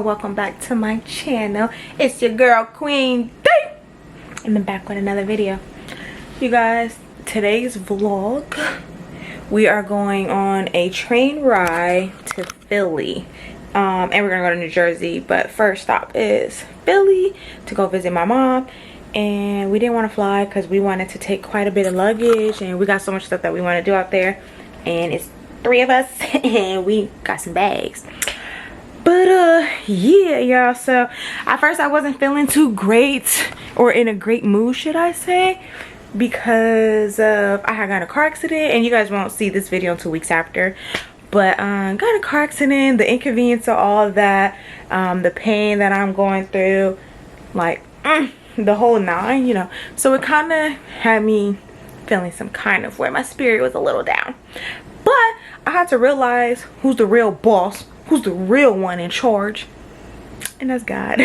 Welcome back to my channel. It's your girl Queen D and I'm back with another video. You guys, today's vlog, we are going on a train ride to Philly, and we're gonna go to New Jersey, but first stop is Philly to go visit my mom. And we didn't want to fly because we wanted to take quite a bit of luggage, and we got so much stuff that we want to do out there, and it's 3 of us and we got some bags. But yeah, y'all, so at first I wasn't feeling too great, or in a great mood, should I say, because I had got a car accident, and you guys won't see this video until weeks after. But got a car accident, the inconvenience of all of that, the pain that I'm going through, like the whole 9, you know. So it kind of had me feeling some kind of way. My spirit was a little down, but I had to realize who's the real boss, who's the real one in charge, and that's God.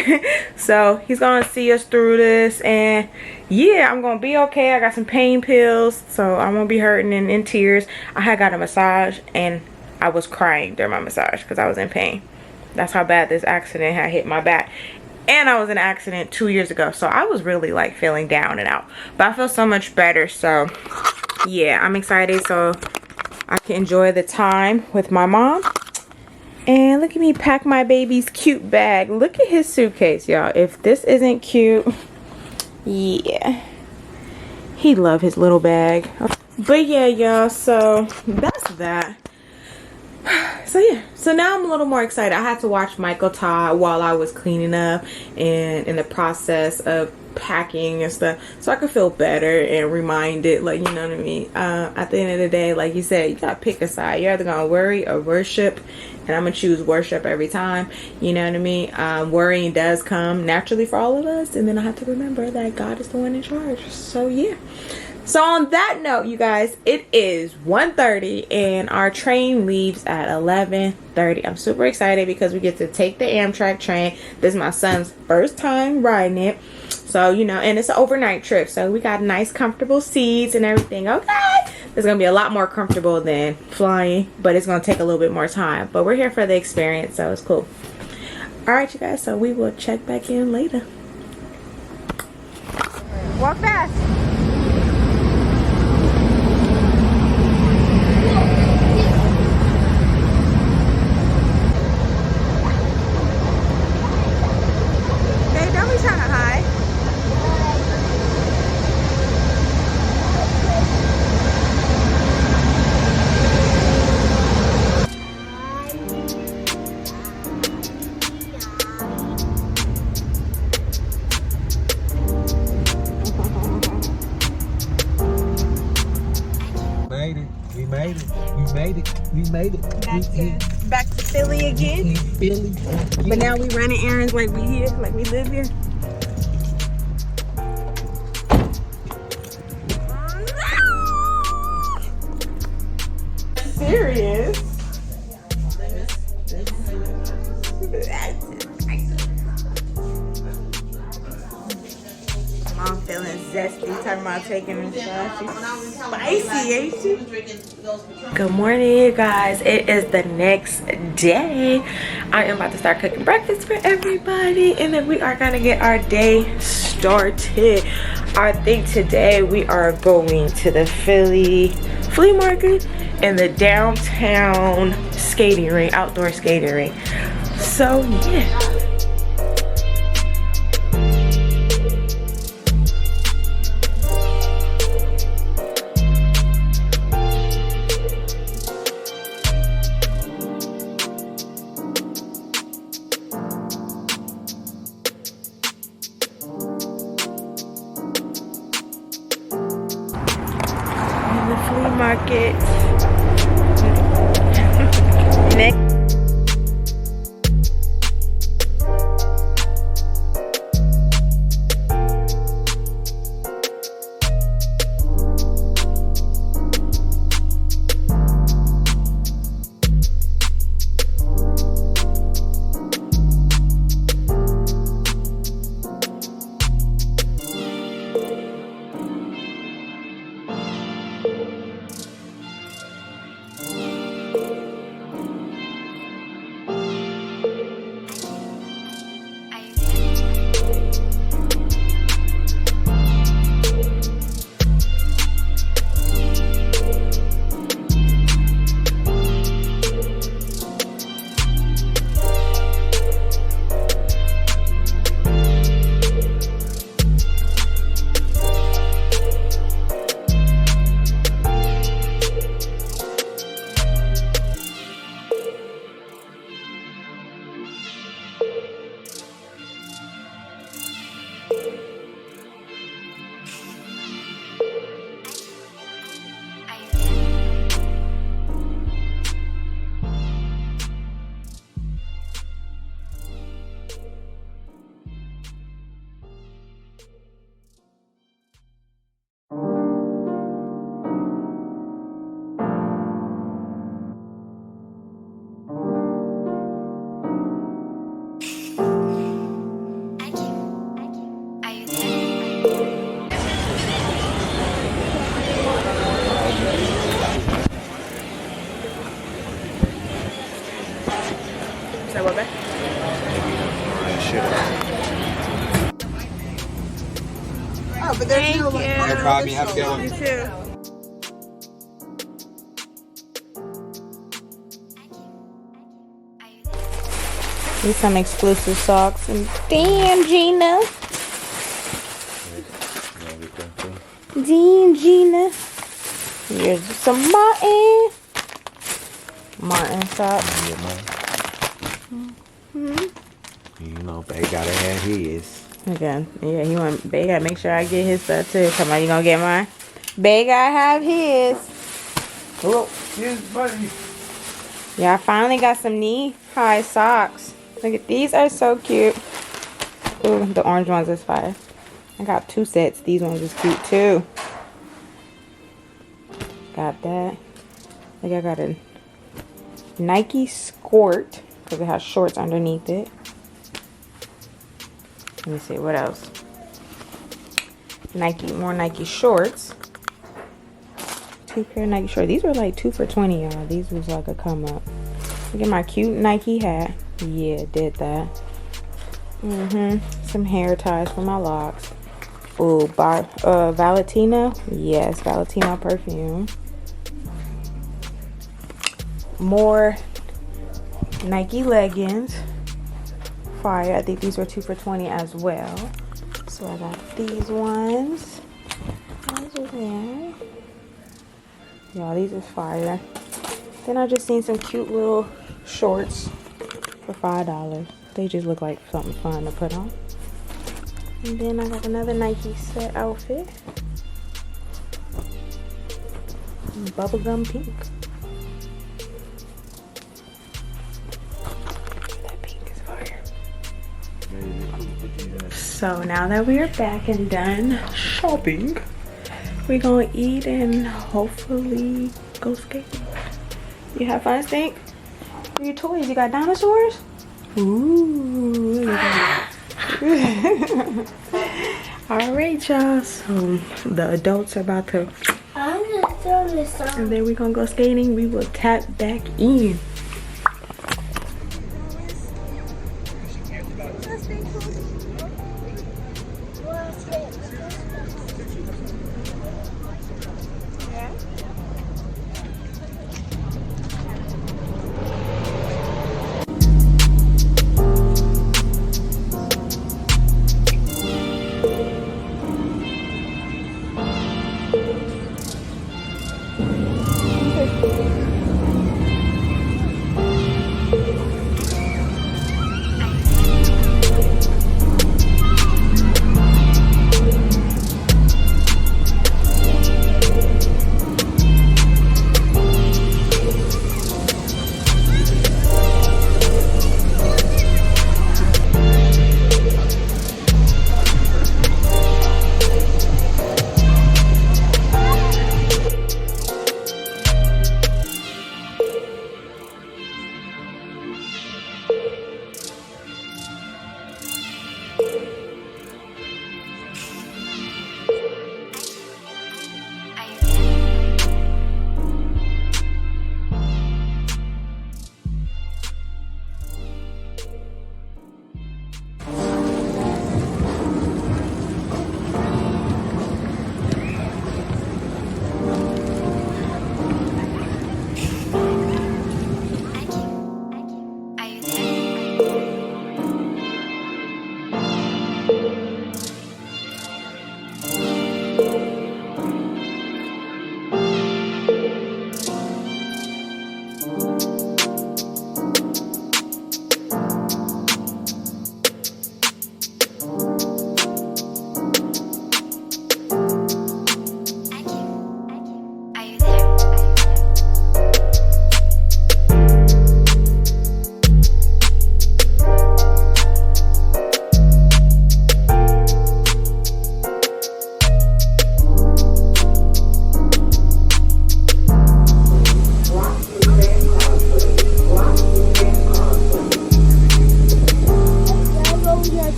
So he's gonna see us through this, and yeah, I'm gonna be okay. I got some pain pills, so I won't be hurting and in tears. I had got a massage, and I was crying during my massage because I was in pain. That's how bad this accident had hit my back. And I was in an accident 2 years ago, so I was really like feeling down and out, but I feel so much better. So yeah, I'm excited so I can enjoy the time with my mom. And look at me pack my baby's cute bag. Look at his suitcase, y'all. If this isn't cute, yeah, he love his little bag. But yeah, y'all, so that's that. So yeah, so now I'm a little more excited. I had to watch Michael Todd while I was cleaning up and in the process of packing and stuff, so I could feel better and reminded, like, you know what I mean. At the end of the day, like you said, you gotta pick a side. You're either gonna worry or worship, and I'm gonna choose worship every time, you know what I mean. Worrying does come naturally for all of us, and then I have to remember that God is the one in charge. So yeah, so on that note, you guys, it is 1:30 and our train leaves at 11:30. I'm super excited because we get to take the Amtrak train. This is my son's first time riding it, so you know, and it's an overnight trip, so we got nice comfortable seats and everything. Okay, it's gonna be a lot more comfortable than flying, but it's gonna take a little bit more time, but we're here for the experience, so it's cool. All right, you guys, so we will check back in later. Walk fast. Back to Philly again. But now we running errands like we here, like we live here. Serious? Mom feeling zesty, talking about taking a shot. She's spicy, ain't she? Good morning, you guys. It is the next day. I am about to start cooking breakfast for everybody, and then we are gonna get our day started. I think today we are going to the Philly flea market and the downtown skating rink, outdoor skating rink. So yeah. flea market. Next. Say what, babe? Oh, but there's no Thank you. like. No problem. You have a good one. You too. These some exclusive socks. And damn, Gina. Damn, Gina. Here's some Martin socks. You know, Bay gotta have his. Okay. Yeah, he want Bay gotta make sure I get his stuff too. Come on, you gonna get mine? Bay gotta have his. Oh, here's buddy. Yeah, I finally got some knee-high socks. Look at these, are so cute. Ooh, the orange ones is fire. I got 2 sets. These ones is cute too. Got that. Like I got a Nike Squirt because it has shorts underneath it. Let me see what else. More Nike shorts. 2 pair of Nike shorts. These were like 2 for $20, y'all. These was like a come up. Look at my cute Nike hat. Yeah, did that. Some hair ties for my locks. Ooh, Valentino. Yes, Valentino perfume. More Nike leggings. Fire. I think these were 2 for $20 as well. So I got these ones. Those are there. Y'all, these is fire. Then I just seen some cute little shorts for $5. They just look like something fun to put on. And then I got another Nike set outfit. Bubblegum pink. That pink is fire. So now that we are back and done shopping, we're gonna eat and hopefully go skating. You have fun, Stink? What are your toys? You got dinosaurs? Ooh. Alright, y'all. So the adults are about to. I'm gonna throw this on. And then we're gonna go skating. We will tap back in.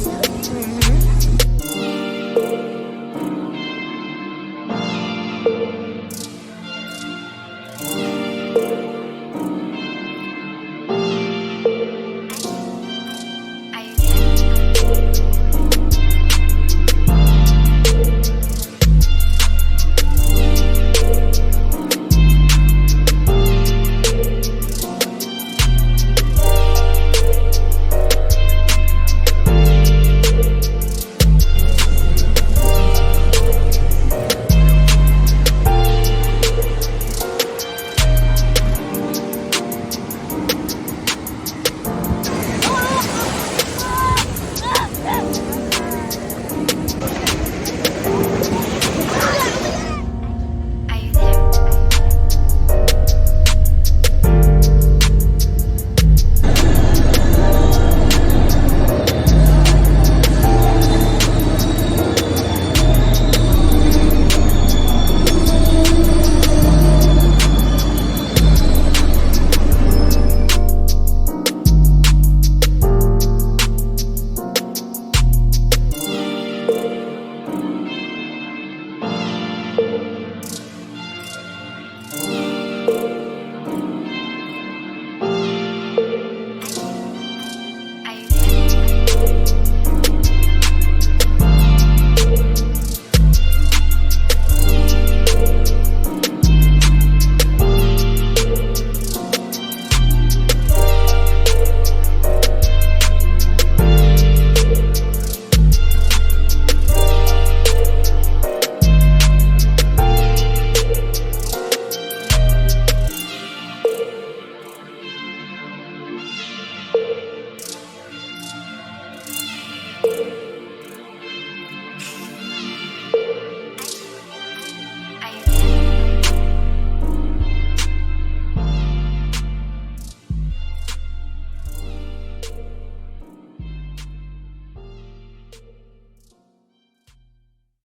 too.